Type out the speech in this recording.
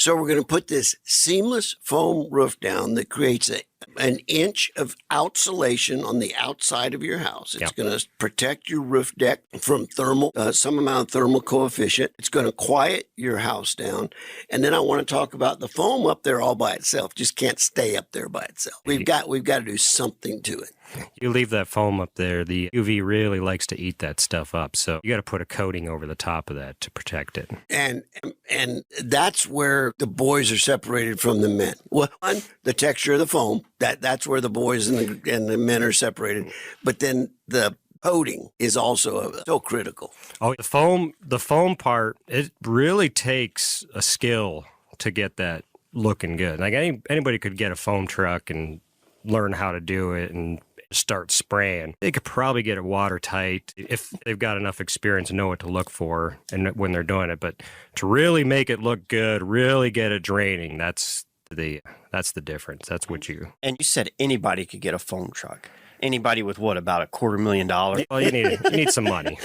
So we're going to put this seamless foam roof down that creates an inch of outsolation on the outside of your house. It's going to protect your roof deck from some amount of thermal coefficient. It's going to quiet your house down. And then I want to talk about the foam up there all by itself. Just can't stay up there by itself. We've got to do something to it. You leave that foam up there, the UV really likes to eat that stuff up. So you got to put a coating over the top of that to protect it. And that's where the boys are separated from the men. One, the texture of the foam, that's where the boys and the men are separated. But then the coating is also so critical. Oh, the foam part, it really takes a skill to get that looking good. Like anybody could get a foam truck and learn how to do it and start spraying. They could probably get it watertight if they've got enough experience and know what to look for and when they're doing it. But to really make it look good, really get it draining, that's the difference. That's what you... And you said anybody could get a foam truck. Anybody with what, about $250,000? Well, you need some money.